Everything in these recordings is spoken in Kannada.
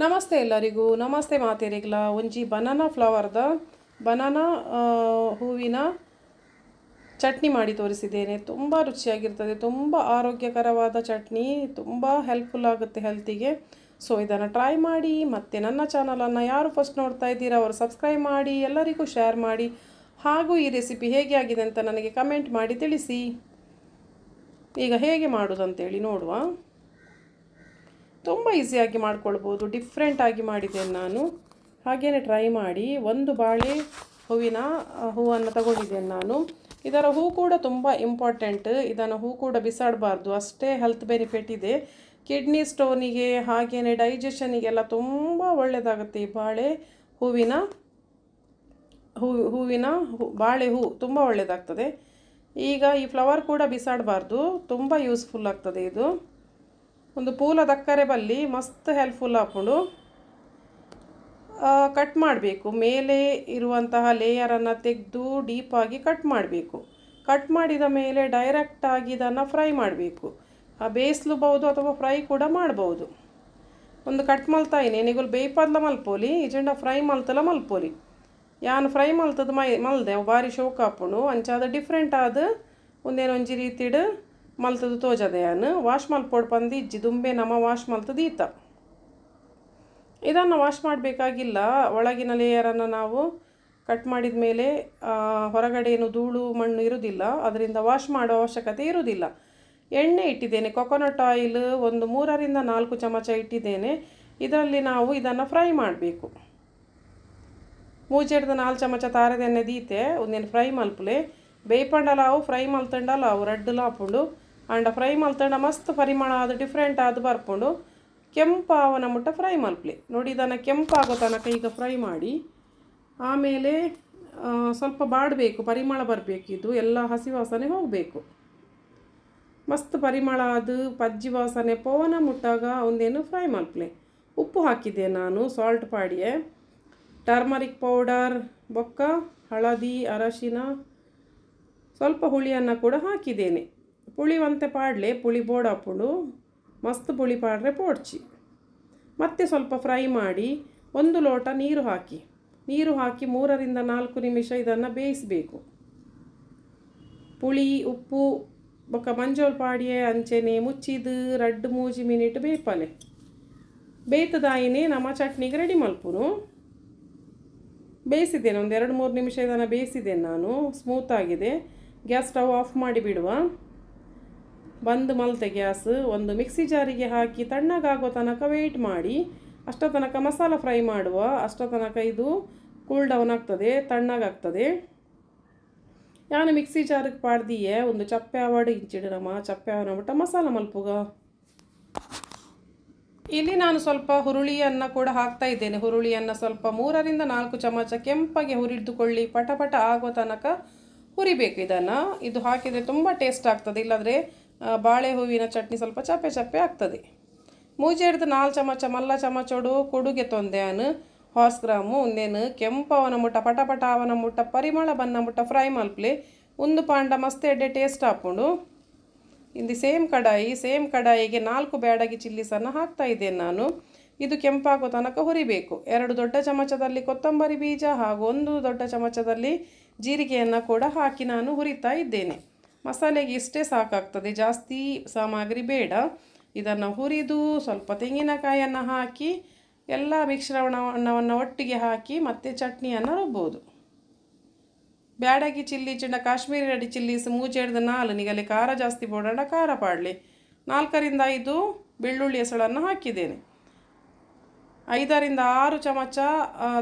ನಮಸ್ತೆ ಎಲ್ಲರಿಗೂ ನಮಸ್ತೆ ಮಾತೆರಿಗ್ಲ ಒಂಜಿ ಬನಾನಾ ಫ್ಲವರ್ದ ಬನಾನಾ ಹೂವಿನ ಚಟ್ನಿ ಮಾಡಿ ತೋರಿಸಿದ್ದೇನೆ. ತುಂಬ ರುಚಿಯಾಗಿರ್ತದೆ, ತುಂಬ ಆರೋಗ್ಯಕರವಾದ ಚಟ್ನಿ, ತುಂಬ ಹೆಲ್ಪ್ಫುಲ್ ಆಗುತ್ತೆ ಹೆಲ್ತಿಗೆ. ಸೊ ಇದನ್ನು ಟ್ರೈ ಮಾಡಿ. ಮತ್ತು ನನ್ನ ಚಾನಲನ್ನು ಯಾರು ಫಸ್ಟ್ ನೋಡ್ತಾ ಇದ್ದೀರಾ ಅವರು ಸಬ್ಸ್ಕ್ರೈಬ್ ಮಾಡಿ, ಎಲ್ಲರಿಗೂ ಶೇರ್ ಮಾಡಿ. ಹಾಗೂ ಈ ರೆಸಿಪಿ ಹೇಗೆ ಆಗಿದೆ ಅಂತ ನನಗೆ ಕಮೆಂಟ್ ಮಾಡಿ ತಿಳಿಸಿ. ಈಗ ಹೇಗೆ ಮಾಡೋದಂತೇಳಿ ನೋಡುವ. ತುಂಬ ಈಸಿಯಾಗಿ ಮಾಡ್ಕೊಳ್ಬೋದು, ಡಿಫ್ರೆಂಟಾಗಿ ಮಾಡಿದ್ದೇನೆ ನಾನು. ಹಾಗೆಯೇ ಟ್ರೈ ಮಾಡಿ. ಒಂದು ಬಾಳೆ ಹೂವನ್ನು ತಗೊಂಡಿದ್ದೇನೆ ನಾನು. ಇದರ ಹೂ ಕೂಡ ತುಂಬ ಇಂಪಾರ್ಟೆಂಟ್. ಇದನ್ನು ಹೂ ಕೂಡ ಬಿಸಾಡಬಾರ್ದು, ಅಷ್ಟೇ ಹೆಲ್ತ್ ಬೆನಿಫಿಟ್ ಇದೆ. ಕಿಡ್ನಿ ಸ್ಟೋನಿಗೆ ಹಾಗೆಯೇ ಡೈಜೆಷನಿಗೆಲ್ಲ ತುಂಬ ಒಳ್ಳೆಯದಾಗುತ್ತೆ ಈ ಬಾಳೆ ಬಾಳೆ ಹೂ ತುಂಬ ಒಳ್ಳೆಯದಾಗ್ತದೆ. ಈಗ ಈ ಫ್ಲವರ್ ಕೂಡ ಬಿಸಾಡಬಾರ್ದು, ತುಂಬ ಯೂಸ್ಫುಲ್ ಆಗ್ತದೆ ಇದು. ಒಂದು ಪೂಲ ದಕ್ಕರೆ ಬಲ್ಲಿ ಮಸ್ತ್ ಹೆಲ್ಪ್ಫುಲ್ ಹಾಕೊಂಡು ಕಟ್ ಮಾಡಬೇಕು. ಮೇಲೆ ಇರುವಂತಹ ಲೇಯರನ್ನು ತೆಗೆದು ಡೀಪಾಗಿ ಕಟ್ ಮಾಡಬೇಕು. ಕಟ್ ಮಾಡಿದ ಮೇಲೆ ಡೈರೆಕ್ಟಾಗಿ ಇದನ್ನು ಫ್ರೈ ಮಾಡಬೇಕು. ಬೇಯಿಸ್ಲೂಬಹುದು ಅಥವಾ ಫ್ರೈ ಕೂಡ ಮಾಡ್ಬೋದು. ಒಂದು ಕಟ್ ಮಲ್ತಾ ನಿಗುಲು ಬೇಯ್ಪದ್ಲ ಮಲ್ಪೋಲಿ, ಇಜೆಂಡ ಫ್ರೈ ಮಲ್ತಲ ಮಲ್ಪೋಲಿ. ಯಾನು ಫ್ರೈ ಮಲ್ತದ ಮಲ್ದೆ ಬಾರಿ ಶೋಕ ಹಾಪುಂಡು. ಅಂಚಾದ ಡಿಫ್ರೆಂಟ್ ಆದ ಒಂದೇನೊಂಜಿ ರೀತಿಡ್ ಮಲ್ತದು ತೋಜದೆ. ಯಾನು ವಾಶ್ ಮಲ್ಪೋಡು ಪಂದು ಇಜ್ಜಿ ದುಂಬೆ ನಮ್ಮ ವಾಶ್ ಮಲ್ತದ ಈತ. ಇದನ್ನು ವಾಶ್ ಮಾಡಬೇಕಾಗಿಲ್ಲ. ಒಳಗಿನ ಲೇಯರನ್ನು ನಾವು ಕಟ್ ಮಾಡಿದ ಮೇಲೆ ಹೊರಗಡೆ ಏನು ಧೂಳು ಮಣ್ಣು ಇರುವುದಿಲ್ಲ, ಅದರಿಂದ ವಾಶ್ ಮಾಡೋ ಅವಶ್ಯಕತೆ ಇರುವುದಿಲ್ಲ. ಎಣ್ಣೆ ಇಟ್ಟಿದ್ದೇನೆ, ಕೊಕೊನಟ್ ಆಯಿಲ್ ಒಂದು 3 ರಿಂದ 4 ಚಮಚ ಇಟ್ಟಿದ್ದೇನೆ. ಇದರಲ್ಲಿ ನಾವು ಇದನ್ನು ಫ್ರೈ ಮಾಡಬೇಕು. 3 ರಿಂದ 4 ಚಮಚ ತಾರದ ಎಣ್ಣೆ ದೀತೆ ಒಂದೇನು ಫ್ರೈ ಮಲ್ಪಲೆ ಬೇಯ್ಪಂಡಲಾವು ಫ್ರೈ ಮಲ್ತಂಡಲಾವು ರಡ್ಡಲ ಹಾಪುಂಡು ಅಂಡ ಫ್ರೈ ಮಲ್ತಂಡ ಮಸ್ತ್ ಪರಿಮಳ ಆದ ಡಿಫ್ರೆಂಟ್ ಆದ ಬರ್ಪುಂಡು. ಕೆಂಪಾವನ ಮುಟ್ಟ ಫ್ರೈ ಮಲ್ಪಲೆ ನೋಡಿ. ಇದನ್ನು ಕೆಂಪಾಗೋ ತನಕ ಈಗ ಫ್ರೈ ಮಾಡಿ. ಆಮೇಲೆ ಸ್ವಲ್ಪ ಬಾಡಬೇಕು, ಪರಿಮಳ ಬರಬೇಕಿದು, ಎಲ್ಲ ಹಸಿ ವಾಸನೆ ಹೋಗಬೇಕು. ಮಸ್ತ್ ಪರಿಮಳ ಅದು ಪಜ್ಜಿ ವಾಸನೆ ಪವನ ಮುಟ್ಟಾಗ ಒಂದೇನು ಫ್ರೈ ಮಲ್ಪಲೆ. ಉಪ್ಪು ಹಾಕಿದ್ದೆ ನಾನು, ಸಾಲ್ಟ್ ಪಾಡಿಯೆ, ಟರ್ಮರಿಕ್ ಪೌಡರ್, ಬೊಕ್ಕ ಹಳದಿ, ಅರಶಿನ, ಸ್ವಲ್ಪ ಹುಳಿಯನ್ನು ಕೂಡ ಹಾಕಿದ್ದೇನೆ. ಪುಳಿವಂತೆ ಪಾಡಲೆ ಪುಳಿ ಬೋರ್ಡ್ ಹಾಕೊಂಡು ಮಸ್ತ್ ಪುಳಿ ಪಾಡ್ರೆ ಪೋಡ್ಚಿ. ಮತ್ತೆ ಸ್ವಲ್ಪ ಫ್ರೈ ಮಾಡಿ 1 ಲೋಟ ನೀರು ಹಾಕಿ 3 ರಿಂದ 4 ನಿಮಿಷ ಇದನ್ನು ಬೇಯಿಸಬೇಕು. ಪುಳಿ ಉಪ್ಪು ಬೊಕ್ಕ ಮಂಜೋಲ್ ಪಾಡಿಯೆ ಅಂಚೆನೆ ಮುಚ್ಚಿದು 2-3 ಮಿನಿಟ್ ಬೇಯ್ಪಲೆ. ಬೇಯ್ತದಾಯಿನೇ ನಮ್ಮ ಚಟ್ನಿಗೆ ರೆಡಿ ಮಲ್ಪುನು. ಬೇಯಿಸಿದ್ದೇನೆ, ಒಂದು 2-3 ನಿಮಿಷ ಇದನ್ನು ಬೇಯಿಸಿದ್ದೇನೆ ನಾನು. ಸ್ಮೂತ್ ಆಗಿದೆ. ಗ್ಯಾಸ್ ಸ್ಟವ್ ಆಫ್ ಮಾಡಿ ಬಿಡುವ. ಬಂದು ಮಲ್ತೆ ಗ್ಯಾಸ್. ಒಂದು ಮಿಕ್ಸಿ ಜಾರಿಗೆ ಹಾಕಿ ತಣ್ಣಗಾಗೋ ತನಕ ವೆಯ್ಟ್ ಮಾಡಿ. ಅಷ್ಟೋ ತನಕ ಮಸಾಲ ಫ್ರೈ ಮಾಡುವ. ಅಷ್ಟೋ ತನಕ ಇದು ಕೂಲ್ ಡೌನ್ ಆಗ್ತದೆ, ತಣ್ಣಗಾಗ್ತದೆ. ಯಾನು ಮಿಕ್ಸಿ ಜಾರಿಗೆ ಪಾಡ್ದಿಯೇ ಒಂದು ಚಪ್ಪೆ ಆವಾಡು ಇಂಚಿಡು ನಮ್ಮ ಚಪ್ಪೆ ಆವನ ಬಿಟ್ಟ ಮಸಾಲ ಮಲ್ಪುಗ. ಇಲ್ಲಿ ನಾನು ಸ್ವಲ್ಪ ಹುರುಳಿಯನ್ನು ಕೂಡ ಹಾಕ್ತಾ ಇದ್ದೇನೆ. ಹುರುಳಿಯನ್ನು ಸ್ವಲ್ಪ 3 ರಿಂದ 4 ಚಮಚ ಕೆಂಪಗೆ ಹುರಿದುಕೊಳ್ಳಿ. ಪಟಪಟ ಆಗೋ ತನಕ ಹುರಿಬೇಕು ಇದನ್ನು. ಇದು ಹಾಕಿದರೆ ತುಂಬ ಟೇಸ್ಟ್ ಆಗ್ತದೆ, ಇಲ್ಲಾಂದರೆ ಬಾಳೆ ಹೂವಿನ ಚಟ್ನಿ ಸ್ವಲ್ಪ ಚಪ್ಪೆ ಚಪ್ಪೆ ಆಗ್ತದೆ. 3 ರಿಂದ 4 ಚಮಚ ಮಲ್ಲ ಚಮಚೋಡು ಕೊಡುಗೆ ತೊಂದೆನು ಹಾರ್ಸ್ ಗ್ರಾಮು ಒಂದೇನು ಕೆಂಪವನ ಮುಟ್ಟ ಪಟಪಟ ಅವನ ಮುಟ್ಟ ಪರಿಮಳ ಬನ್ನ ಮುಟ್ಟ ಫ್ರೈ ಮಲ್ಪಲೆ ಒಂದು ಪಾಂಡ ಮಸ್ತ್ ಎಡ್ಡೆ ಟೇಸ್ಟ್ ಹಾಕೊಂಡು. ಇಂದು ಸೇಮ್ ಕಡಾಯಿಗೆ 4 ಬ್ಯಾಡಗಿ ಚಿಲ್ಲಿಸನ್ನು ಹಾಕ್ತಾ ಇದ್ದೇನೆ ನಾನು. ಇದು ಕೆಂಪಾಗೋ ತನಕ ಹುರಿಬೇಕು. 2 ದೊಡ್ಡ ಚಮಚದಲ್ಲಿ ಕೊತ್ತಂಬರಿ ಬೀಜ ಹಾಗೂ 1 ದೊಡ್ಡ ಚಮಚದಲ್ಲಿ ಜೀರಿಗೆಯನ್ನು ಕೂಡ ಹಾಕಿ ನಾನು ಹುರಿತಾ ಇದ್ದೇನೆ. ಮಸಾಲೆಗೆ ಇಷ್ಟೇ ಸಾಕಾಗ್ತದೆ, ಜಾಸ್ತಿ ಸಾಮಗ್ರಿ ಬೇಡ. ಇದನ್ನು ಹುರಿದು ಸ್ವಲ್ಪ ತೆಂಗಿನಕಾಯನ್ನು ಹಾಕಿ ಎಲ್ಲ ಮಿಶ್ರಣವನ್ನು ಒಟ್ಟಿಗೆ ಹಾಕಿ ಮತ್ತೆ ಚಟ್ನಿಯನ್ನು ರುಬ್ಬೋದು. ಬ್ಯಾಡಗಿ ಚಿಲ್ಲಿ ಚಿಂಡ ಕಾಶ್ಮೀರಿ ರೆಡಿ ಚಿಲ್ಲೀಸ್ 3 ರಿಂದ 4 ನಿಗಲೆ ಖಾರ ಜಾಸ್ತಿ ಬೋಡಂಡ ಖಾರ ಪಾಡಲಿ. 4 ರಿಂದ 5 ಬೆಳ್ಳುಳ್ಳಿ ಹೆಸಳನ್ನು ಹಾಕಿದ್ದೇನೆ. 5 ರಿಂದ 6 ಚಮಚ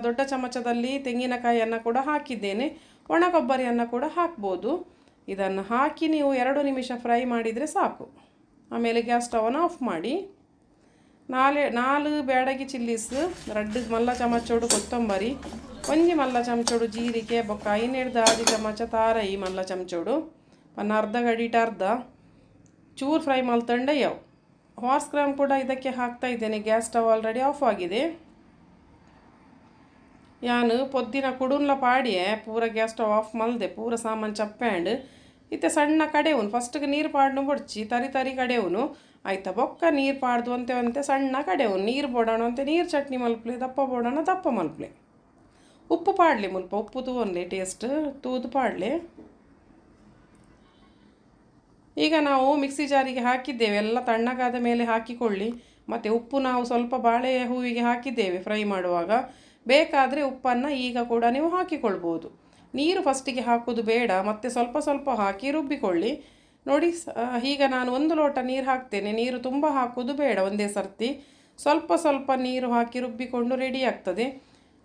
ದೊಡ್ಡ ಚಮಚದಲ್ಲಿ ತೆಂಗಿನಕಾಯಿಯನ್ನು ಕೂಡ ಹಾಕಿದ್ದೇನೆ. ಒಣ ಕೊಬ್ಬರಿಯನ್ನು ಕೂಡ ಹಾಕ್ಬೋದು. ಇದನ್ನು ಹಾಕಿ ನೀವು 2 ನಿಮಿಷ ಫ್ರೈ ಮಾಡಿದರೆ ಸಾಕು. ಆಮೇಲೆ ಗ್ಯಾಸ್ ಸ್ಟವನ್ನು ಆಫ್ ಮಾಡಿ. 4 ಬ್ಯಾಡಗಿ ಚಿಲ್ಲೀಸ್, 2 ಮಲ್ಲ ಚಮಚೋಡು ಕೊತ್ತಂಬರಿ, 1 ಮಲ್ಲ ಚಮಚೋಡು ಜೀರಿಗೆ, ಬೊಕ್ಕ 5 ರಿಂದ 6 ಚಮಚ ತಾರೈ ಮಲ್ಲ ಚಮಚೋಡು, ಅರ್ಧ ಗಡಿಟ ಅರ್ಧ ಚೂರು ಫ್ರೈ ಮಲ್ತಂಡೆ ಯಾವ ಹಾರ್ಸ್ ಗ್ರಾಮ್ ಕೂಡ ಇದಕ್ಕೆ ಹಾಕ್ತಾ ಇದ್ದೇನೆ. ಗ್ಯಾಸ್ ಸ್ಟವ್ ಆಲ್ರೆಡಿ ಆಫ್ ಆಗಿದೆ. ಯಾನು ಪೊದ್ದಿನ ಕುಡುನ್ಲ ಪಾಡಿಯೆ ಪೂರ ಗ್ಯಾಸ್ ಸ್ಟವ್ ಆಫ್ ಮಲ್ದೆ ಪೂರ ಸಾಮಾನು ಚಪ್ಪೆ ಅಂಡ್ ಇತ್ತೆ ಸಣ್ಣ ಕಡೆವನು ಫಸ್ಟ್ಗೆ ನೀರು ಪಾಡ್ನು ಬೊಡ್ಚಿ ತರಿ ಕಡೆವನು ಆಯ್ತಾ. ಬೊಕ್ಕ ನೀರು ಪಾಡ್ದು ಅಂತೆ ಸಣ್ಣ ಕಡೆವು ನೀರು ಬೋಡೋಣ ಅಂತೆ ನೀರು ಚಟ್ನಿ ಮಲ್ಪಲೆ, ದಪ್ಪ ಬೋಡೋಣ ದಪ್ಪ ಮಲ್ಪಲೆ. ಉಪ್ಪು ಪಾಡಲಿ ಮುಲ್ಪ, ಉಪ್ಪು ತೂವನ್ಲೆ ಟೇಸ್ಟ್ ತೂದು ಪಾಡಲಿ. ಈಗ ನಾವು ಮಿಕ್ಸಿ ಜಾರಿಗೆ ಹಾಕಿದ್ದೇವೆ, ಎಲ್ಲ ತಣ್ಣಗಾದ ಮೇಲೆ ಹಾಕಿಕೊಳ್ಳಿ. ಮತ್ತು ಉಪ್ಪು ನಾವು ಸ್ವಲ್ಪ ಬಾಳೆ ಹೂವಿಗೆ ಹಾಕಿದ್ದೇವೆ ಫ್ರೈ ಮಾಡುವಾಗ. ಬೇಕಾದರೆ ಉಪ್ಪನ್ನು ಈಗ ಕೂಡ ನೀವು ಹಾಕಿಕೊಳ್ಬೋದು. ನೀರು ಫಸ್ಟಿಗೆ ಹಾಕೋದು ಬೇಡ, ಮತ್ತು ಸ್ವಲ್ಪ ಸ್ವಲ್ಪ ಹಾಕಿ ರುಬ್ಬಿಕೊಳ್ಳಿ. ನೋಡಿ ಈಗ ನಾನು 1 ಲೋಟ ನೀರು ಹಾಕ್ತೇನೆ. ನೀರು ತುಂಬ ಹಾಕೋದು ಬೇಡ ಒಂದೇ ಸರ್ತಿ, ಸ್ವಲ್ಪ ಸ್ವಲ್ಪ ನೀರು ಹಾಕಿ ರುಬ್ಬಿಕೊಂಡು ರೆಡಿ ಆಗ್ತದೆ.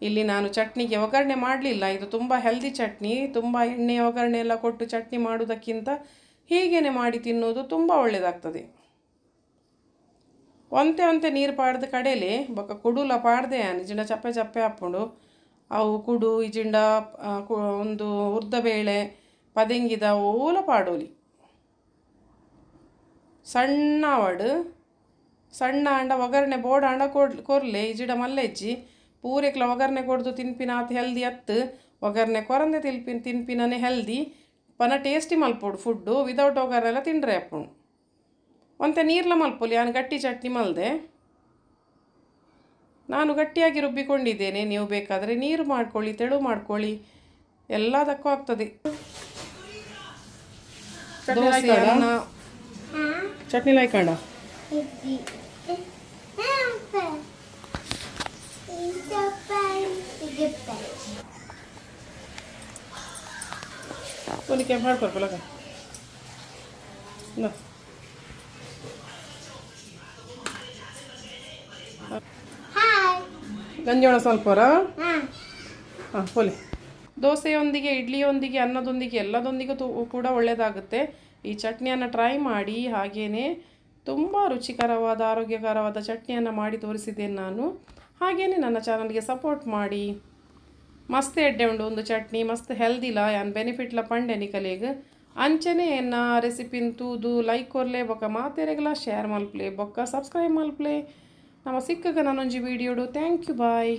ಇಲ್ಲಿ ನಾನು ಚಟ್ನಿಗೆ ಒಗ್ಗರಣೆ ಮಾಡಲಿಲ್ಲ. ಇದು ತುಂಬ ಹೆಲ್ದಿ ಚಟ್ನಿ. ತುಂಬ ಎಣ್ಣೆ ಒಗ್ಗರಣೆ ಎಲ್ಲ ಕೊಟ್ಟು ಚಟ್ನಿ ಮಾಡೋದಕ್ಕಿಂತ ಹೀಗೇ ಮಾಡಿ ತಿನ್ನೋದು ತುಂಬ ಒಳ್ಳೆಯದಾಗ್ತದೆ. ಒಂತೆ ನೀರು ಪಾಡ್ದ ಕಡೆಯಲ್ಲಿ ಬೊಕ್ಕ ಕುಡುಲ ಪಾಡ್ದೆ ಇಜಿಂಡ ಚಪ್ಪೆ ಚಪ್ಪೆ ಹಾಕ್ಕೊಂಡು ಅವು ಕುಡು ಇಜಿಂಡ ಒಂದು ಉರ್ದಬೇಳೆ ಪದಿಂಗಿದ ಓಲ ಪಾಡೋಲಿ ಸಣ್ಣ ಅವಡು ಸಣ್ಣ ಅಂಡ ಒಗ್ಗರಣೆ ಬೋಡ ಅಂಡ ಕೊರ್ಲೆ ಇಜಿಡ ಮಲ್ಲೆಜ್ಜಿ ಪೂರೆಕ್ಲ ಒಗ್ಗರಣೆ ಕೊಡ್ದು ತಿನ್ಪಿನ ಆತ ಹೆಲ್ದಿ ಅತ್ತು. ಒಗ್ಗರಣೆ ಕೊರಂದೆ ತಿನ್ಪಿನೇ ಹೆಲ್ದಿ ಪನ ಟೇಸ್ಟಿ ಮಲ್ಪೋಡು ಫುಡ್ಡು. ವಿದೌಟ್ ಒಗ್ಗರಣೆ ಎಲ್ಲ ತಿಂಡ್ರೆ ಅಪ್ಪು ಒಂತೆ ನೀರ್ಲ ಮಲ್ಪೊಲಿ. ನಾನು ಗಟ್ಟಿ ಚಟ್ನಿ ಮಲ್ದೆ, ನಾನು ಗಟ್ಟಿಯಾಗಿ ರುಬ್ಬಿಕೊಂಡಿದ್ದೇನೆ. ನೀವು ಬೇಕಾದರೆ ನೀರು ಮಾಡ್ಕೊಳ್ಳಿ, ತೆಳು ಮಾಡ್ಕೊಳ್ಳಿ, ಎಲ್ಲದಕ್ಕೂ ಆಗ್ತದೆ. ಚಟ್ನಿ ಲೈಕಂಡ ಒಲಿಕೆ ಮಾಡ್ಕೊಳ್ಪಲಕ ಗಂಜೋಳ ಸ್ವಲ್ಪರ ಹಾಂ ಪೊಲಿ. ದೋಸೆಯೊಂದಿಗೆ, ಇಡ್ಲಿಯೊಂದಿಗೆ, ಅನ್ನದೊಂದಿಗೆ, ಎಲ್ಲದೊಂದಿಗೆ ಕೂಡ ಒಳ್ಳೆಯದಾಗುತ್ತೆ. ಈ ಚಟ್ನಿಯನ್ನು ಟ್ರೈ ಮಾಡಿ. ಹಾಗೆಯೇ ತುಂಬ ರುಚಿಕರವಾದ ಆರೋಗ್ಯಕರವಾದ ಚಟ್ನಿಯನ್ನು ಮಾಡಿ ತೋರಿಸಿದ್ದೇನೆ ನಾನು. ಹಾಗೆಯೇ ನನ್ನ ಚಾನಲ್ಗೆ ಸಪೋರ್ಟ್ ಮಾಡಿ. ಮಸ್ತ್ ಎಡ್ಡೆ ಉಂಡು ಒಂದು ಚಟ್ನಿ, ಮಸ್ತ್ ಹೆಲ್ದಿಲ ಯಾನ್ ಬೆನಿಫಿಟ್ಲ ಪಂಡೆ ನಿಕಲೇಗ. ಅಂಚನೆ ಎನ್ನ ರೆಸಿಪಿನ್ ತೂದು ಲೈಕ್ ಕೊರ್ಲೆ, ಬೊಕ್ಕ ಮಾತೆರೆಗಲ ಶೇರ್ ಮಲ್ಪ್ಲೆ, ಬೊಕ್ಕ ಸಬ್ಸ್ಕ್ರೈಬ್ ಮಲ್ಪ್ಲೆ. ನಮ್ಮ ಸಿಕ್ಕಗ ನಾನೊಂಜಿ ವಿಡಿಯೋಡು. Thank you, bye.